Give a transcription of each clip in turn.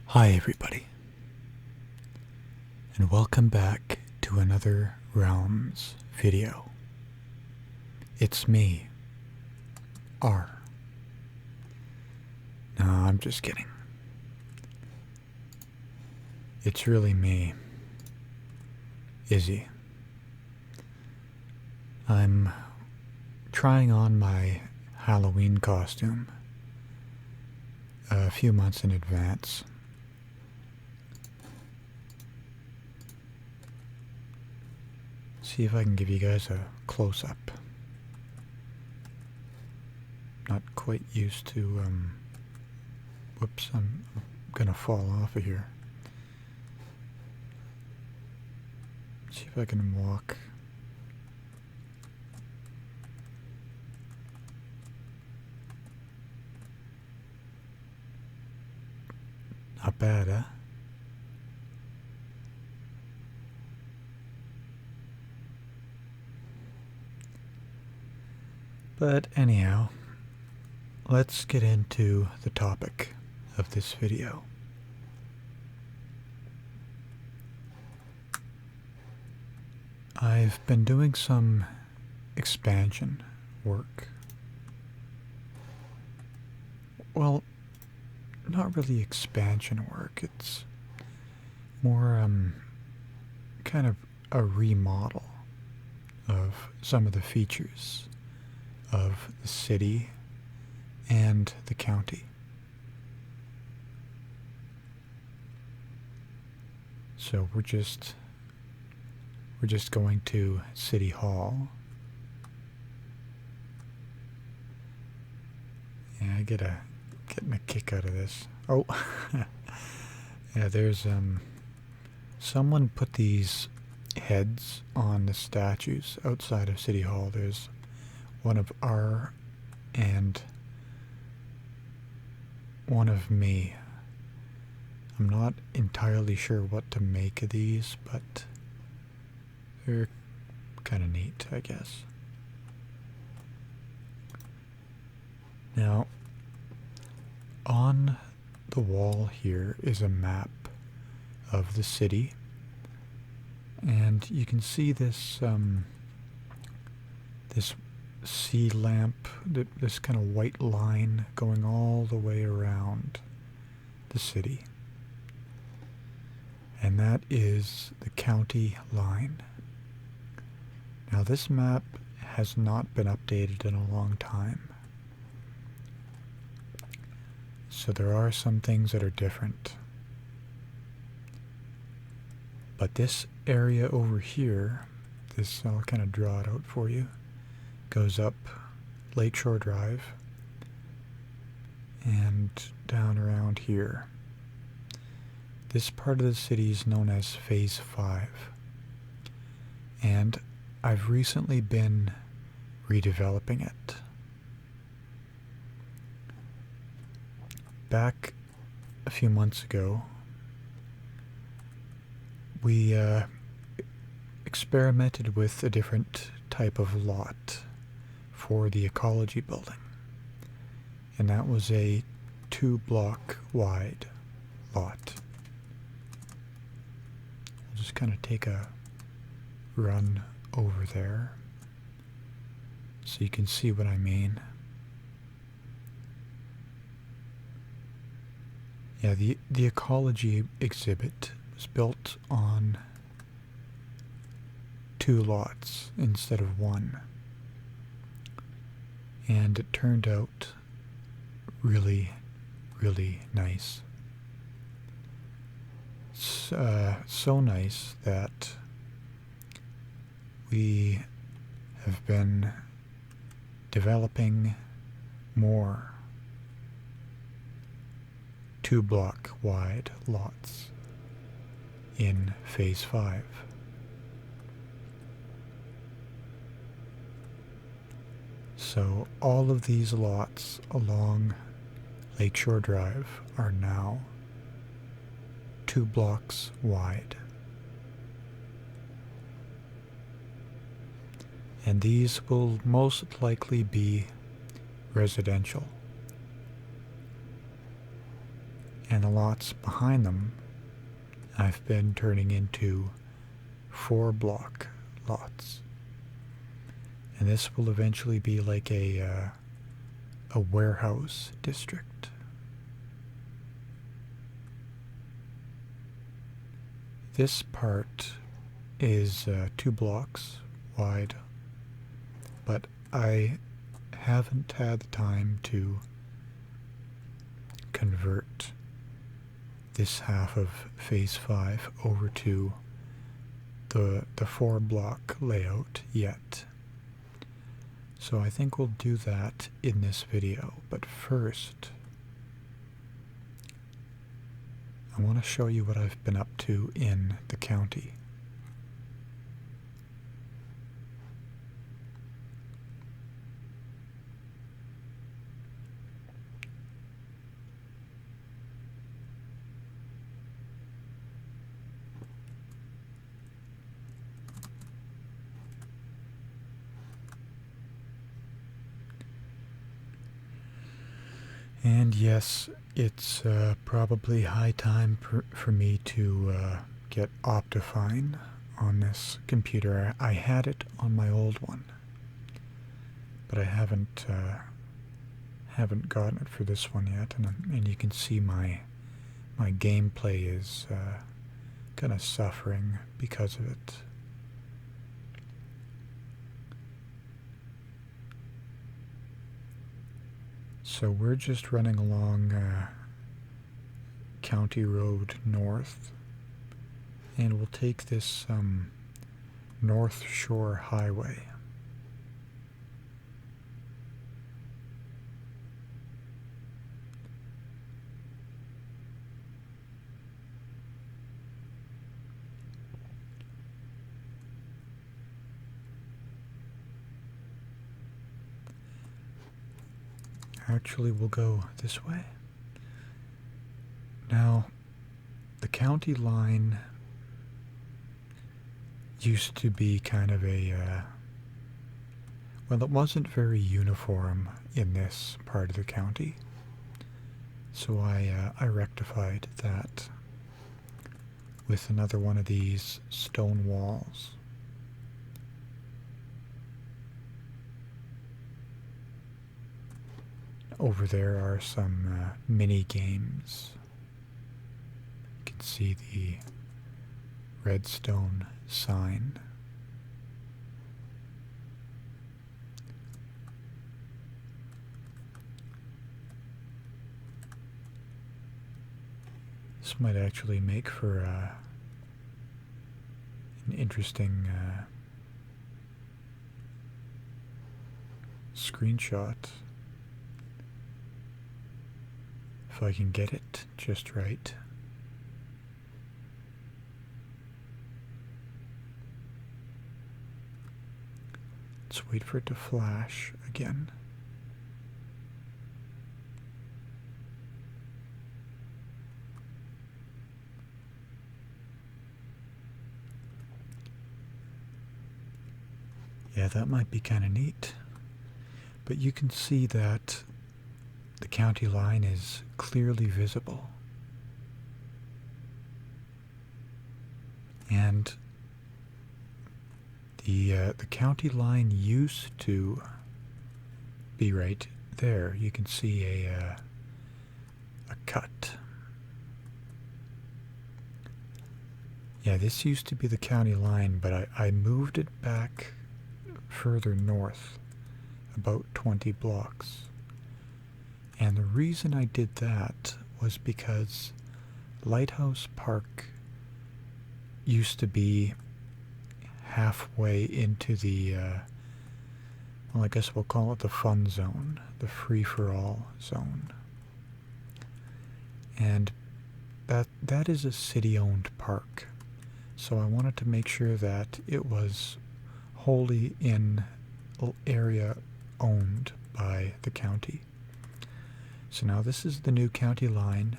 Hi everybody, and welcome back to another Realms video. It's me, R. No, I'm just kidding. It's really me, Izzy. I'm trying on my Halloween costume a few months in advance. See if I can give you guys a close-up. Not quite used to, whoops, I'm gonna fall off of here. See if I can walk. Not bad, huh? But anyhow, let's get into the topic of this video. I've been doing some expansion work. Well, not really expansion work, it's more kind of a remodel of some of the features of the city and the county. So we're just going to City Hall. Yeah, getting a kick out of this. Oh, yeah. There's someone put these heads on the statues outside of City Hall. There's one of R and one of me. I'm not entirely sure what to make of these, but they're kind of neat, I guess. Now, on the wall here is a map of the city, and you can see this this sea lamp, this kind of white line going all the way around the city. And that is the county line. Now this map has not been updated in a long time. So there are some things that are different. But this area over here, I'll kind of draw it out for you, goes up Lakeshore Drive and down around here. This part of the city is known as Phase 5. And I've recently been redeveloping it. Back a few months ago, we experimented with a different type of lot for the ecology building, and that was a 2-block wide lot. I'll just kind of take a run over there so you can see what I mean. Yeah, the ecology exhibit was built on 2 lots instead of 1. And it turned out really, really nice. So nice that we have been developing more 2-block wide lots in Phase 5. So all of these lots along Lakeshore Drive are now 2 blocks wide. And these will most likely be residential. And the lots behind them I've been turning into 4-block lots. And this will eventually be like a warehouse district. This part is 2 blocks wide, but I haven't had the time to convert this half of Phase 5 over to the 4-block layout yet. So I think we'll do that in this video, but first I want to show you what I've been up to in the county. And yes, it's probably high time for me to get Optifine on this computer. I had it on my old one, but I haven't gotten it for this one yet. And you can see my gameplay is kind of suffering because of it. So we're just running along County Road North, and we'll take this North Shore Highway. Actually, we'll go this way. Now, the county line used to be kind of well, it wasn't very uniform in this part of the county. So I rectified that with another one of these stone walls. Over there are some mini games. You can see the redstone sign. This might actually make for an interesting screenshot. If I can get it just right. Let's wait for it to flash again. Yeah, that might be kind of neat. But you can see that the county line is clearly visible. And the county line used to be right there. You can see a cut. Yeah, this used to be the county line, but I moved it back further north, about 20 blocks. And the reason I did that was because Lighthouse Park used to be halfway into the, well, I guess we'll call it the fun zone, the free-for-all zone. And that is a city-owned park. So I wanted to make sure that it was wholly in an area owned by the county. So now this is the new county line.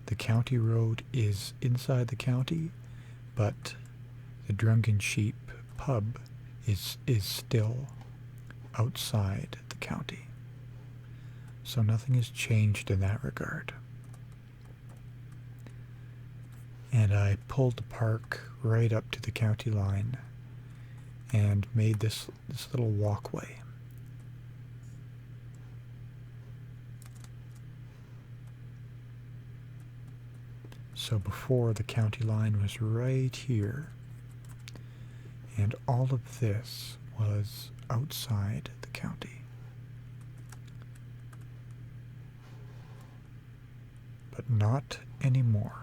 The county road is inside the county, but the Drunken Sheep pub is still outside the county. So nothing has changed in that regard. And I pulled the park right up to the county line and made this little walkway. So before, the county line was right here, and all of this was outside the county. But not anymore.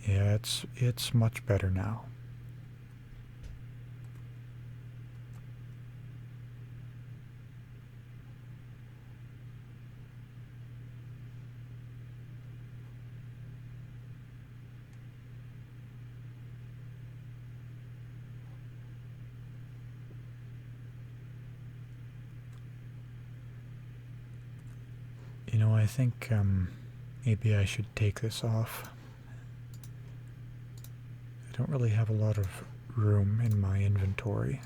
Yeah, it's much better now. You know, I think maybe I should take this off. I don't really have a lot of room in my inventory.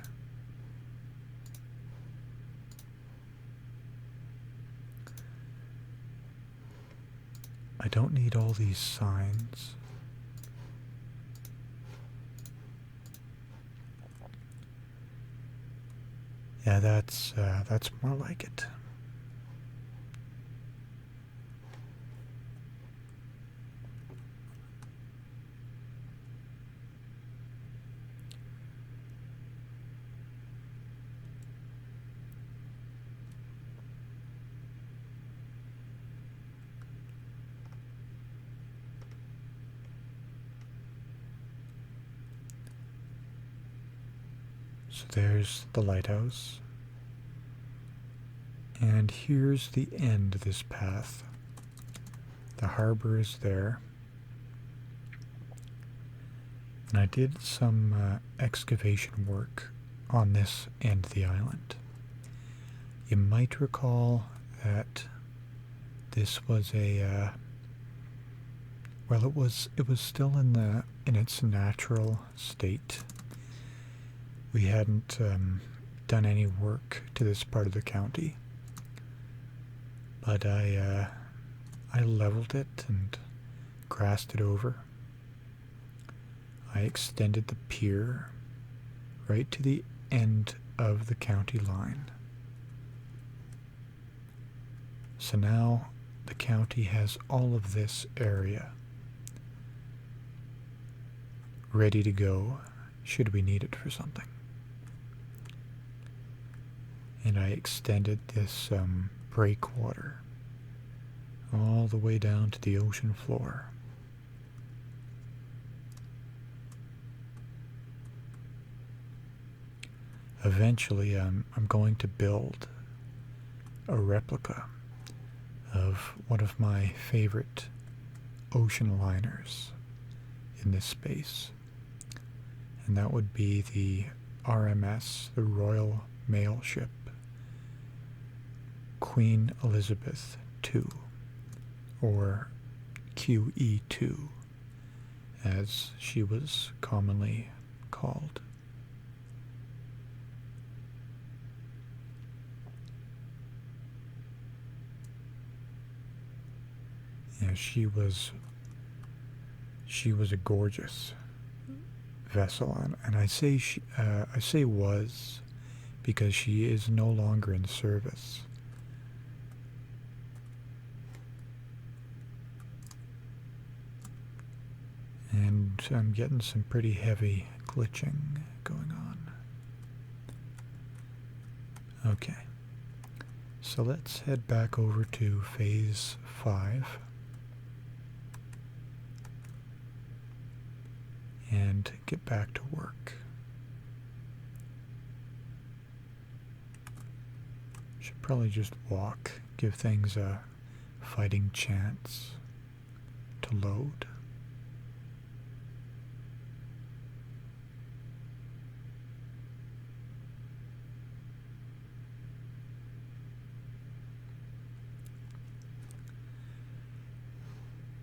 I don't need all these signs. Yeah, that's more like it. So there's the lighthouse. And here's the end of this path. The harbor is there. And I did some excavation work on this end of the island. You might recall that this was a well, it was still in its natural state. We hadn't done any work to this part of the county, but I leveled it and grassed it over. I extended the pier right to the end of the county line. So now the county has all of this area ready to go should we need it for something. And I extended this breakwater all the way down to the ocean floor. Eventually, I'm going to build a replica of one of my favorite ocean liners in this space, and that would be the RMS, the Royal Mail Ship, Queen Elizabeth II, or QE2, as she was commonly called. Yeah, she was a gorgeous vessel, and I say was because she is no longer in service. And I'm getting some pretty heavy glitching going on. Okay, so let's head back over to phase 5 and get back to work. Should probably just walk, give things a fighting chance to load.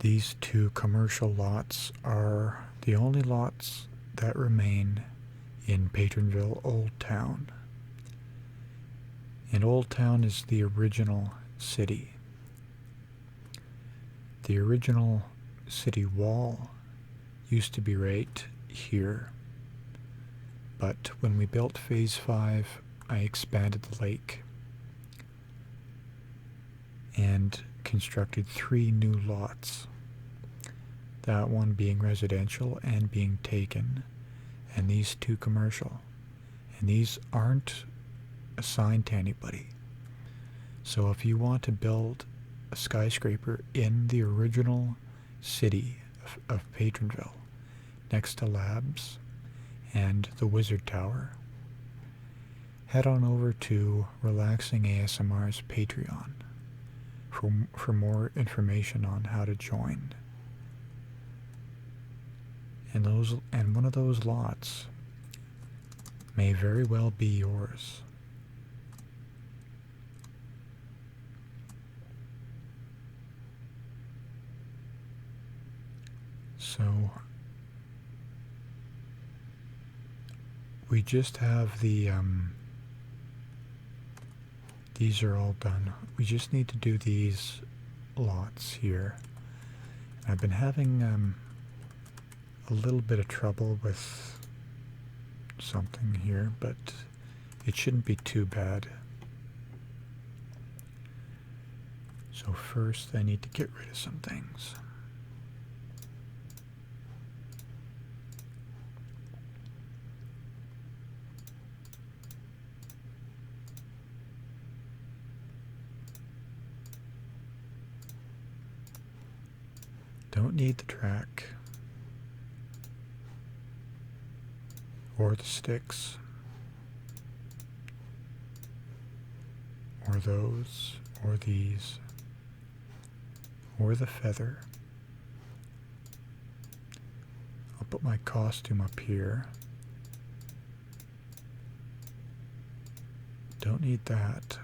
These two commercial lots are the only lots that remain in Patronville Old Town. And Old Town is the original city. The original city wall used to be right here. But when we built Phase 5, I expanded the lake and constructed 3 new lots. That one being residential and being taken, and these 2 commercial. And these aren't assigned to anybody. So if you want to build a skyscraper in the original city of Patronville, next to Labs and the Wizard Tower, head on over to RelaxingASMR's Patreon for more information on how to join. And one of those lots may very well be yours. So we just have the these are all done. We just need to do these lots here. I've been having a little bit of trouble with something here, but it shouldn't be too bad. So first I need to get rid of some things. Don't need the track or the sticks or those or these or the feather. I'll put my costume up here. Don't need that.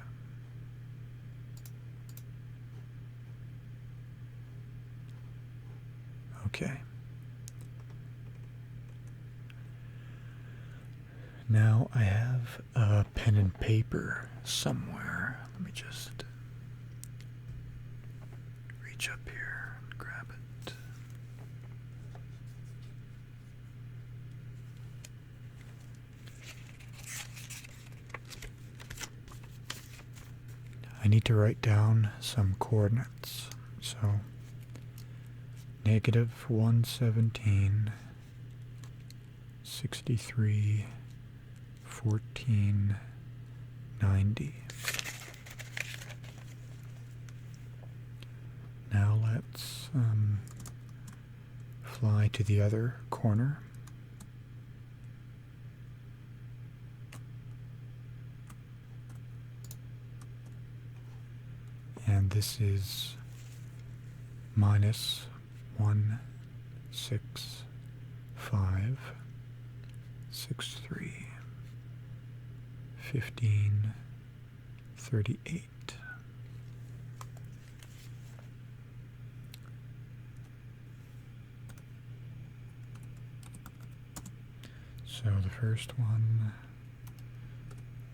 Okay. Now I have a pen and paper somewhere. Let me just reach up here and grab it. I need to write down some coordinates. So -117, 63, 14, 90. Now let's fly to the other corner. And this is -1, 6, 5, 63, 15, 38. So the first one,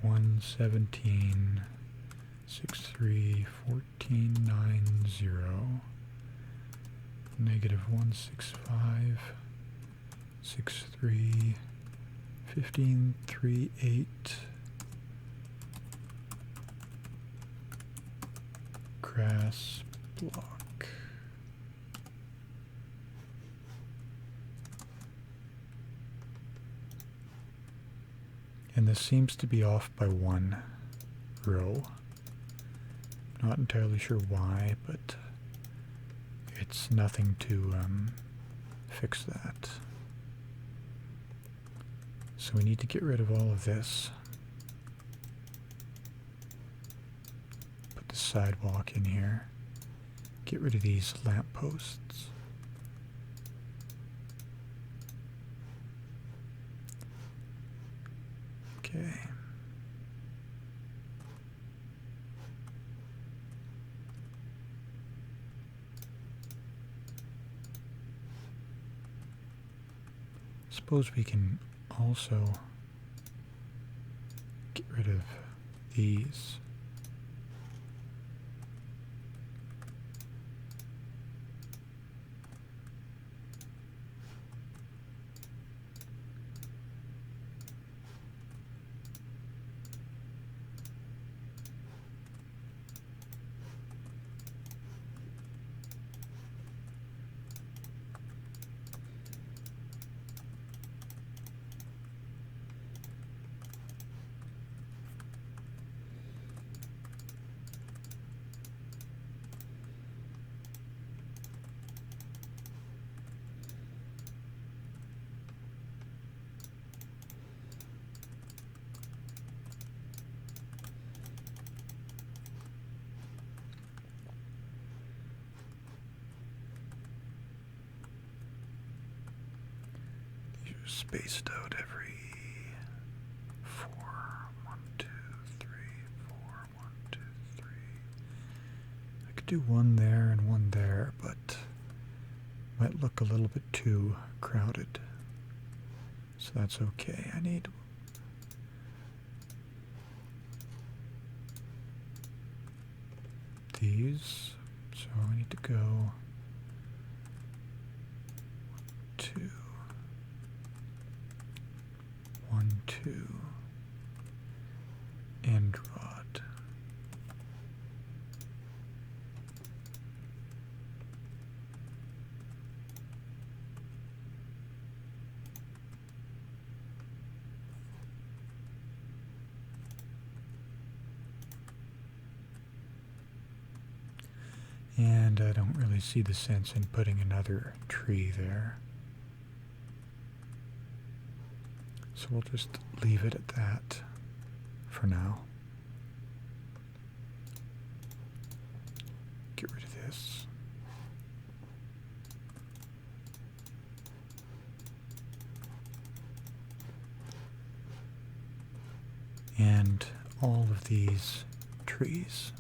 117, 63, 14, 90. -165, 63, 15, 38, grass block. And this seems to be off by 1 row. Not entirely sure why, but it's nothing to fix that. So we need to get rid of all of this. Put the sidewalk in here. Get rid of these lampposts. Okay. Suppose we can also get rid of these. Spaced out every 4. 1, 2, 3, 4. 1, 2, 3. I could do one there and one there, but might look a little bit too crowded. So that's okay. I need these, so I need to go 2. 1, 2, end rod. And I don't really see the sense in putting another tree there. So we'll just leave it at that for now. Get rid of this. And all of these trees.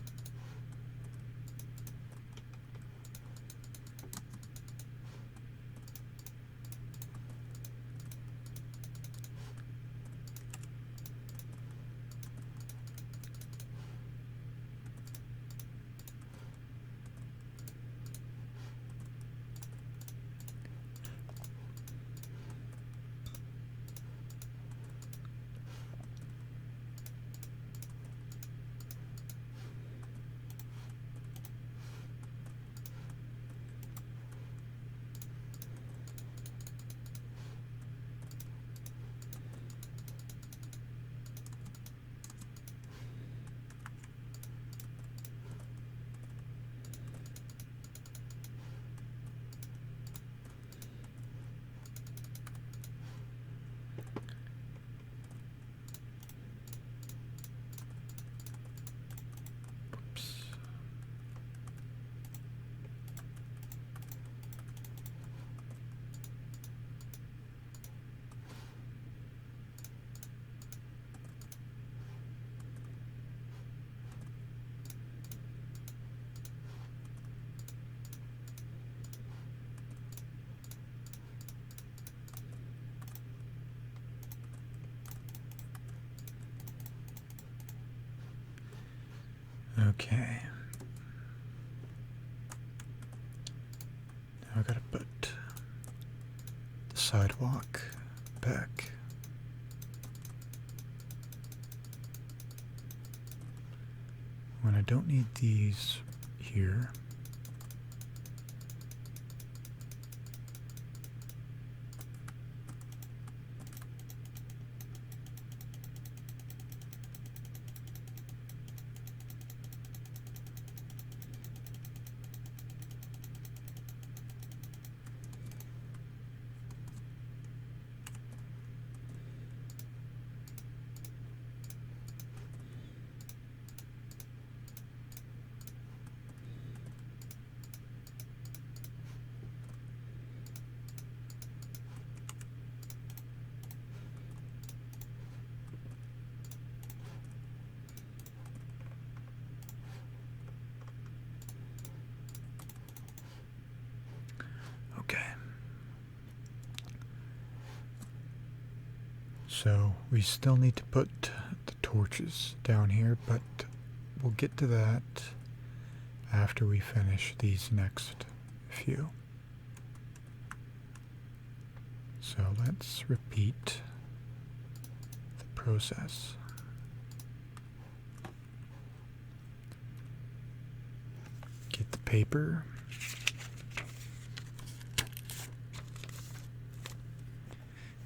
Okay. Now I gotta put the sidewalk back. When I don't need these here, so we still need to put the torches down here, but we'll get to that after we finish these next few. So let's repeat the process. Get the paper.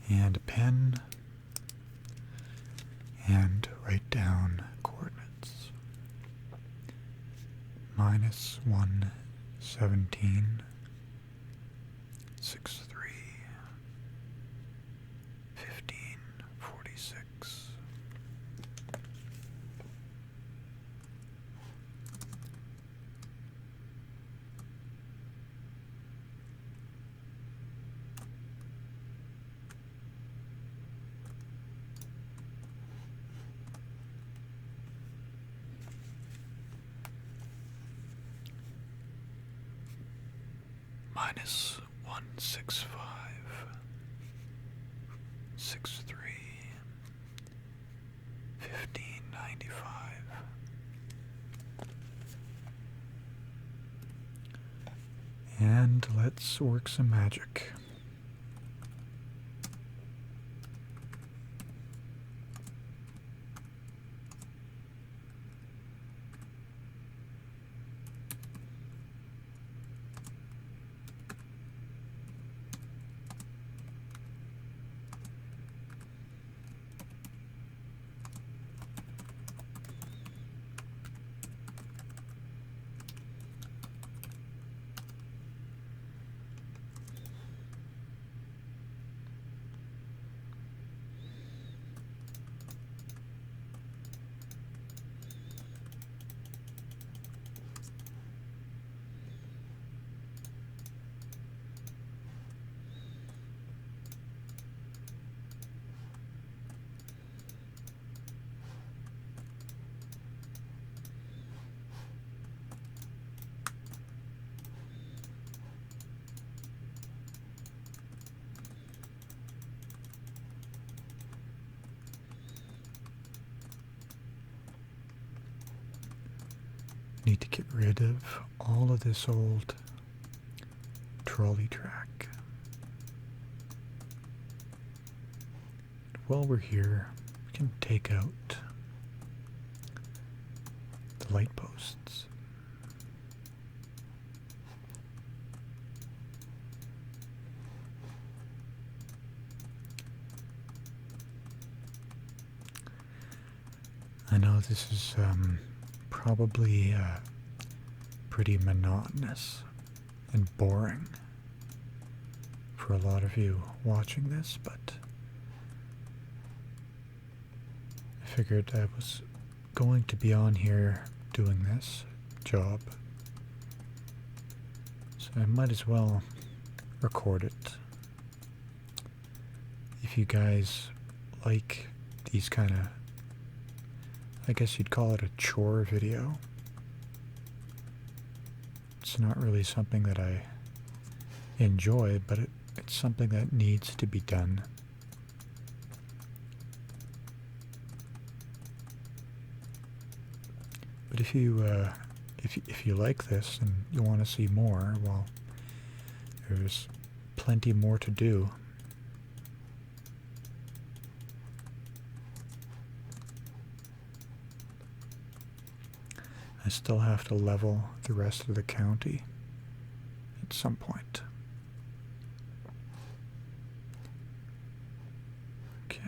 And a pen. And write down coordinates. -117, 63, 15, 46. -165, 63, 1595. And let's work some magic. Need to get rid of all of this old trolley track. While we're here, we can take out the light posts. I know this is probably pretty monotonous and boring for a lot of you watching this, but I figured I was going to be on here doing this job, so I might as well record it. If you guys like these kind of, I guess you'd call it a chore video. It's not really something that I enjoy, but it's something that needs to be done. But if you like this and you want to see more, well, there's plenty more to do. I still have to level the rest of the county at some point. Okay.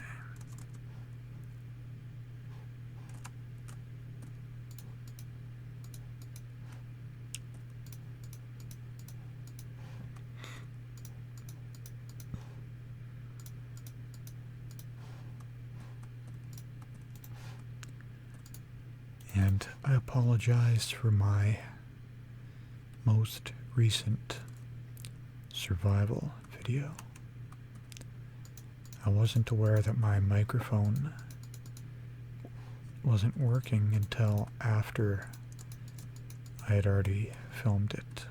And I apologize for my most recent survival video. I wasn't aware that my microphone wasn't working until after I had already filmed it.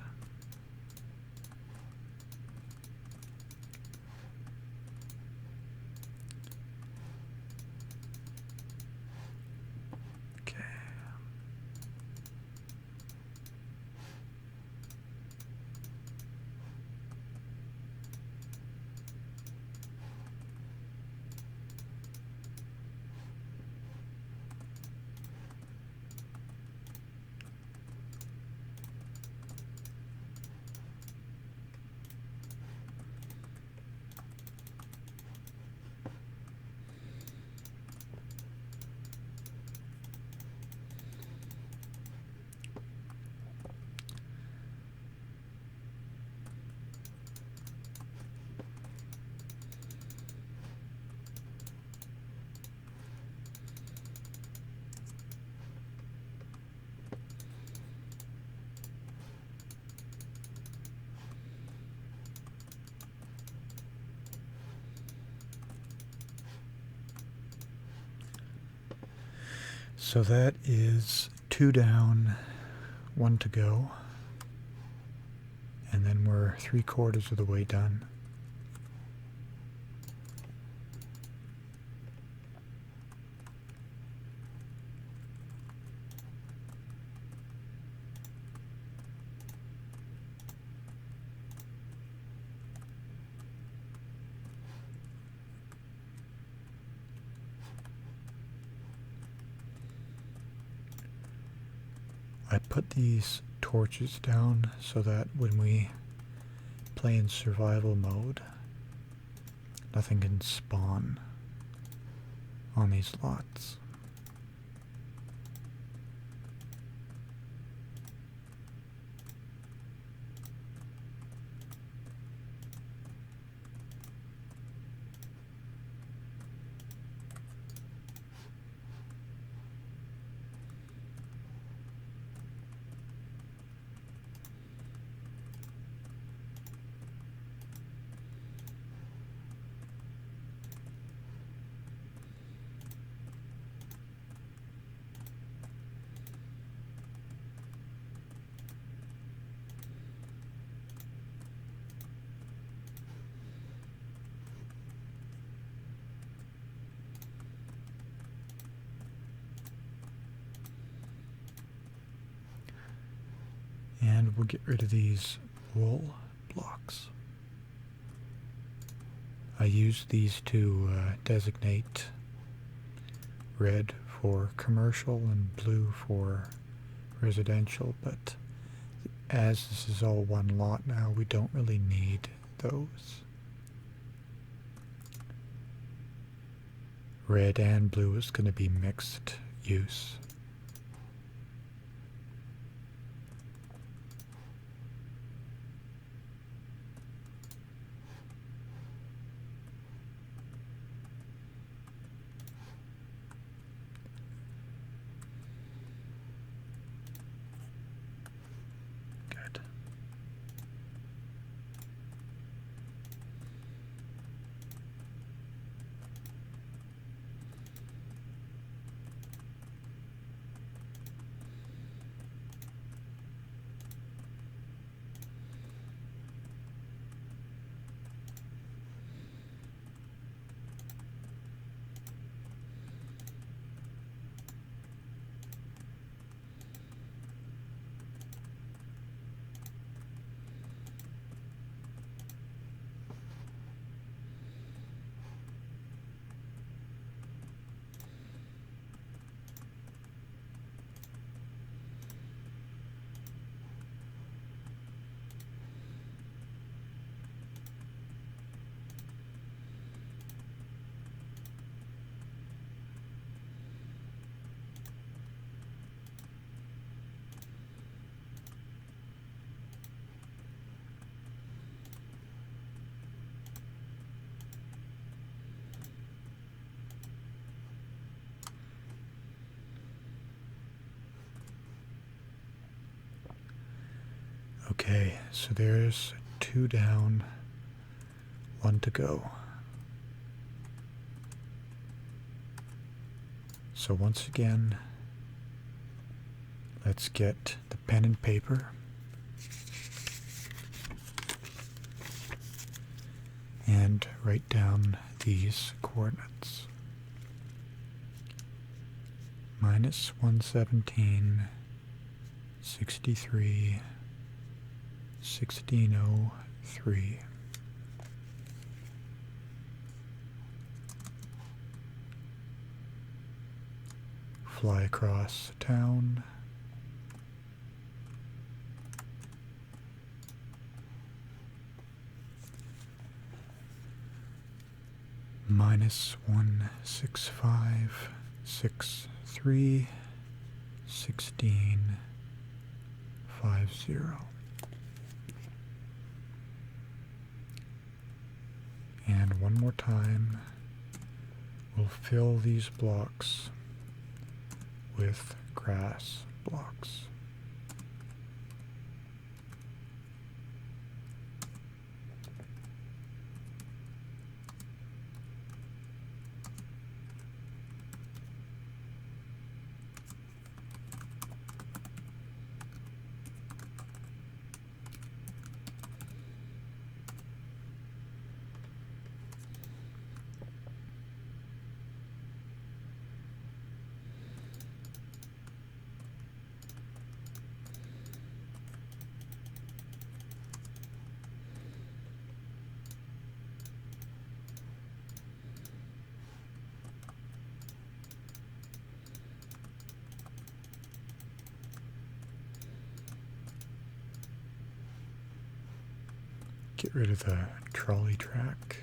So that is 2 down, 1 to go. And then we're 3/4 of the way done. I put these torches down so that when we play in survival mode, nothing can spawn on these lots. And we'll get rid of these wool blocks. I use these to designate red for commercial and blue for residential, but as this is all one lot now, we don't really need those. Red and blue is going to be mixed use. Good. Okay, so there's 2 down, 1 to go. So once again, let's get the pen and paper and write down these coordinates. Minus 117, 63, 1603. Fly across town. Minus 165, 63, 16, 50. And one more time, we'll fill these blocks with grass blocks. rid of the trolley track.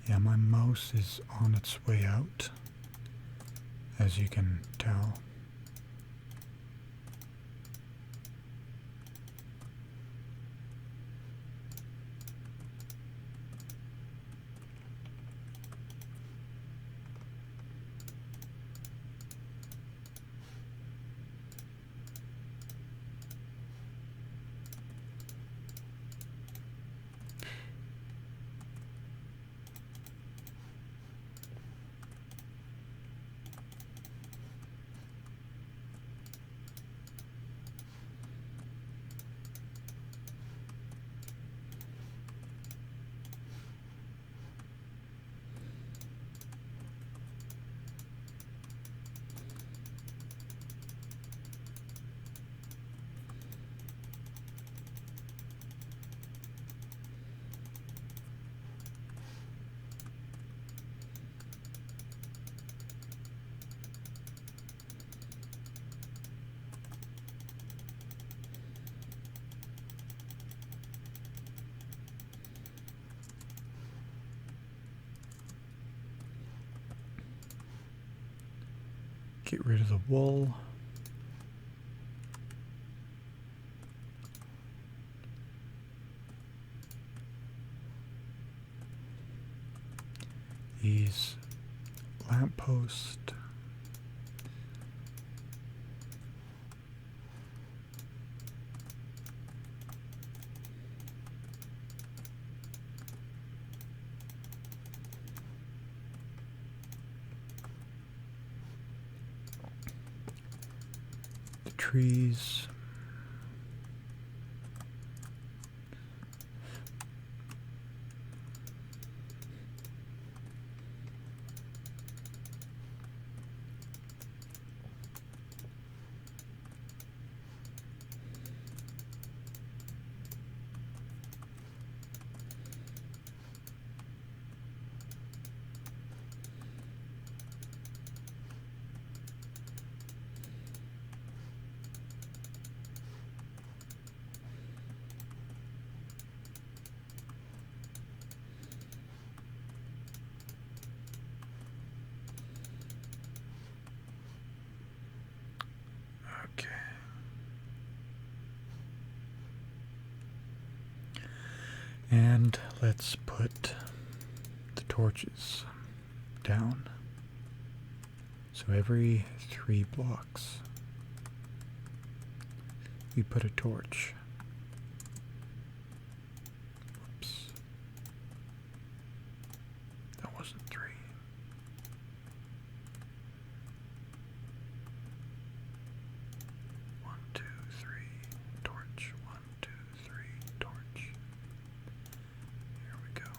Yeah, my mouse is on its way out, as you can tell. Get rid of the wool. These lampposts. The trees. And let's put the torches down. So every 3 blocks, we put a torch. Whoops. That wasn't 3. 1, 2, 3, torch. 1, 2, 3, torch. Here we go.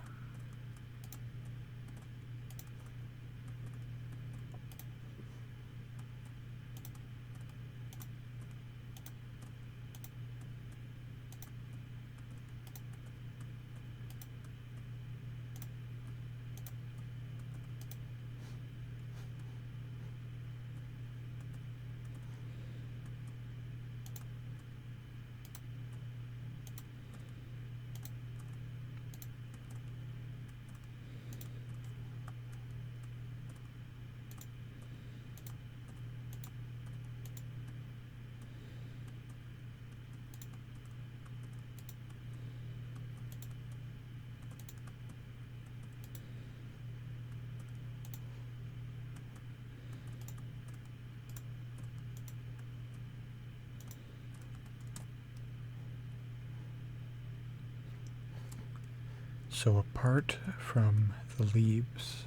So apart from the leaves,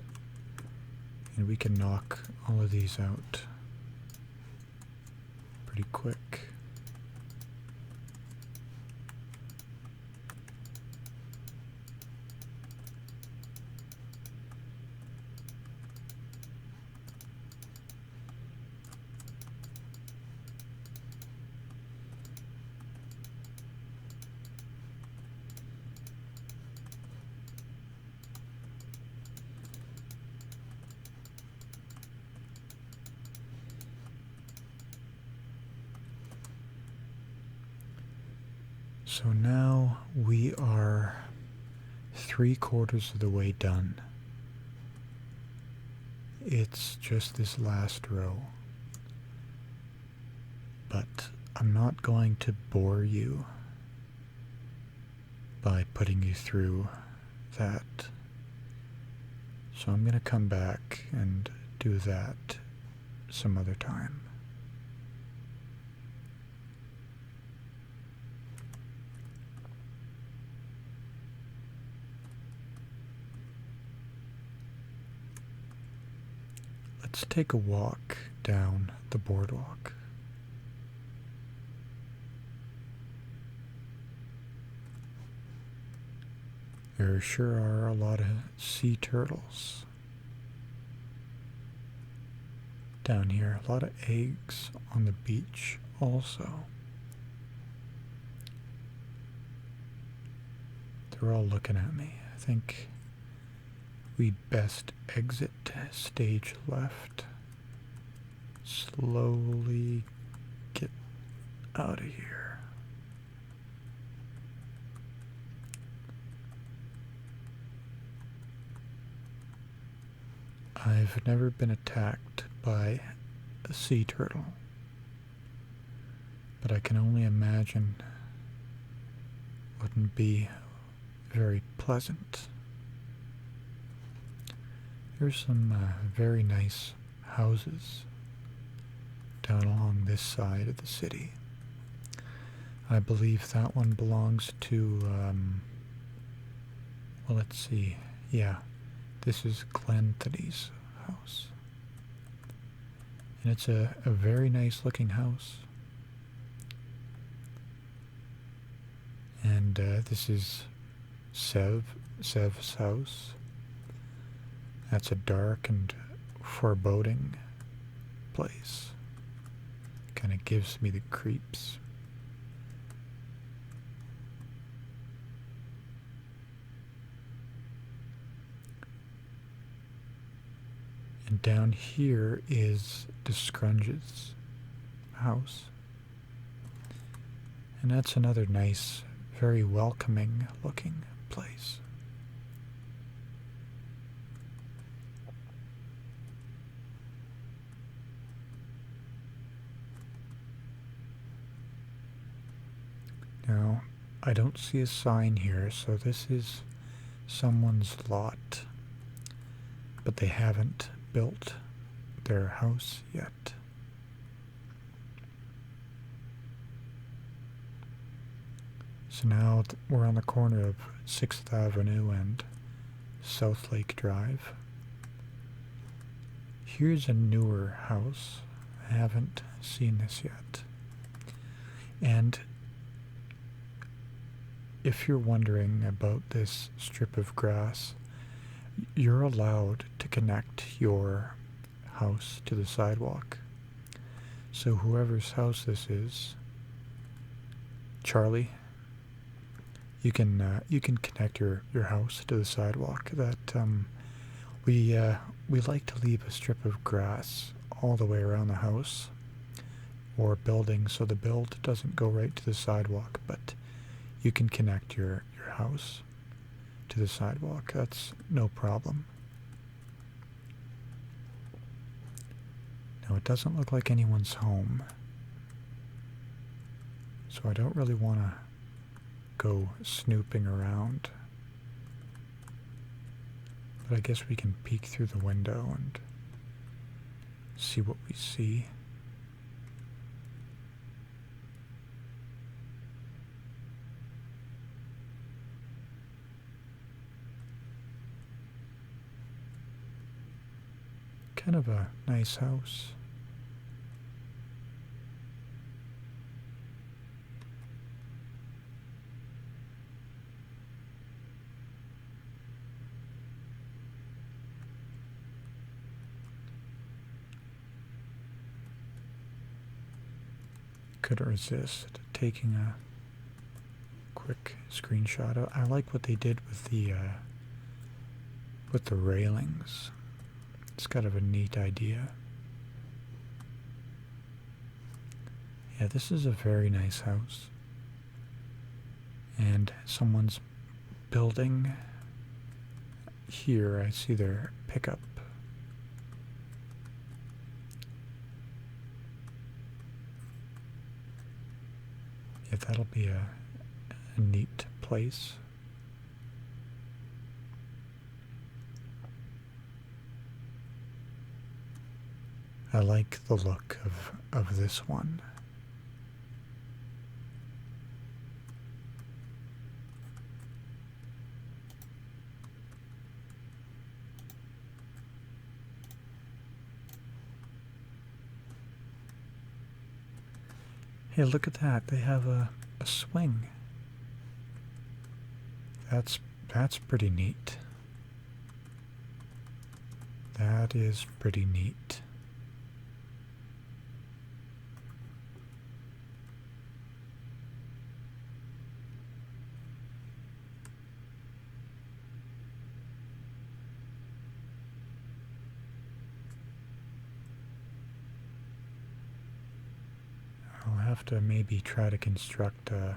and we can knock all of these out pretty quick. So now we are 3/4 of the way done. It's just this last row. But I'm not going to bore you by putting you through that. So I'm going to come back and do that some other time. Let's take a walk down the boardwalk. There sure are a lot of sea turtles down here. A lot of eggs on the beach also. They're all looking at me. I think we'd best exit stage left. Slowly get out of here. I've never been attacked by a sea turtle, but I can only imagine wouldn't be very pleasant. There's some very nice houses down along this side of the city. I believe that one belongs to, well, let's see. Yeah, this is Glenthony's house. And it's a very nice looking house. And this is Sev's house. That's a dark and foreboding place. Kind of gives me the creeps. And down here is Descrunge's house. And that's another nice, very welcoming looking place. Now, I don't see a sign here, so this is someone's lot, but they haven't built their house yet. So now we're on the corner of 6th Avenue and South Lake Drive. Here's a newer house. I haven't seen this yet. And if you're wondering about this strip of grass, you're allowed to connect your house to the sidewalk. So whoever's house this is, Charlie, you can connect your house to the sidewalk. That we like to leave a strip of grass all the way around the house or building, so the build doesn't go right to the sidewalk, but you can connect your house to the sidewalk. That's no problem. Now, it doesn't look like anyone's home, so I don't really want to go snooping around. But I guess we can peek through the window and see what we see. Kind of a nice house. couldn't resist taking a quick screenshot. I like what they did with the railings. It's kind of a neat idea. Yeah, this is a very nice house. And someone's building here. I see their pickup. Yeah, that'll be a neat place. I like the look of this one. Hey, look at that. They have a swing. That's pretty neat. That is pretty neat. I'll have to maybe try to construct a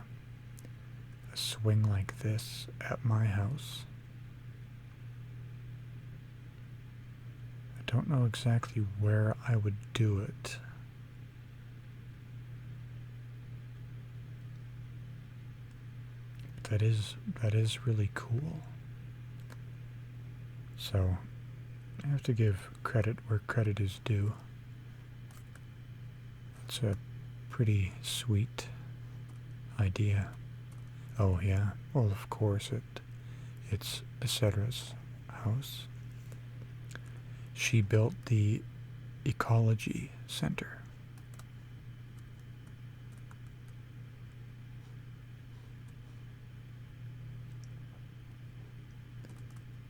swing like this at my house. I don't know exactly where I would do it. That is really cool. So I have to give credit where credit is due. It's a pretty sweet idea. Oh yeah, well of course it's Cedra's house. She built the ecology center.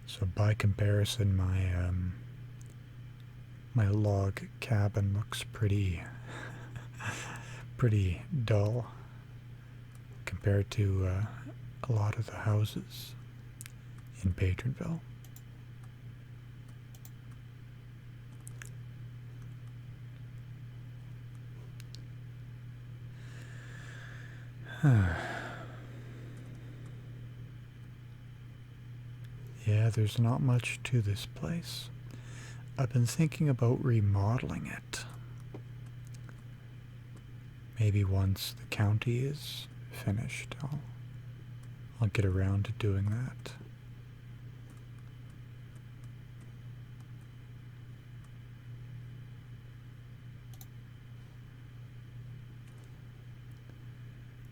So by comparison, my log cabin looks pretty pretty dull compared to a lot of the houses in Patronville. Yeah, there's not much to this place. I've been thinking about remodeling it. Maybe once the county is finished, I'll get around to doing that.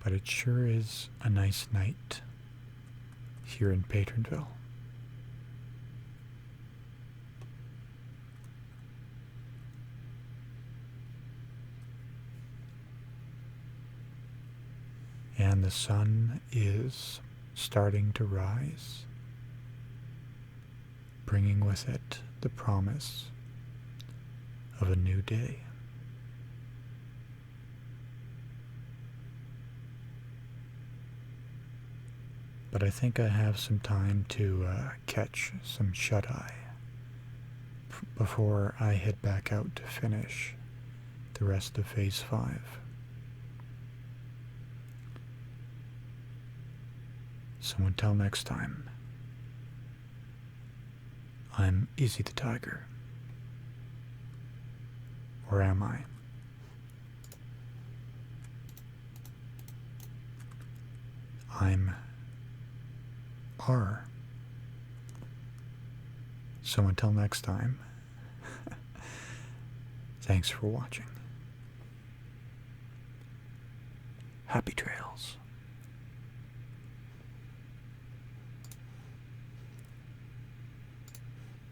But it sure is a nice night here in Patronville. And the sun is starting to rise, bringing with it the promise of a new day. But I think I have some time to catch some shut-eye before I head back out to finish the rest of Phase 5. So until next time, I'm Easy the Tiger. Or am I? I'm R. So until next time, thanks for watching. Happy trails.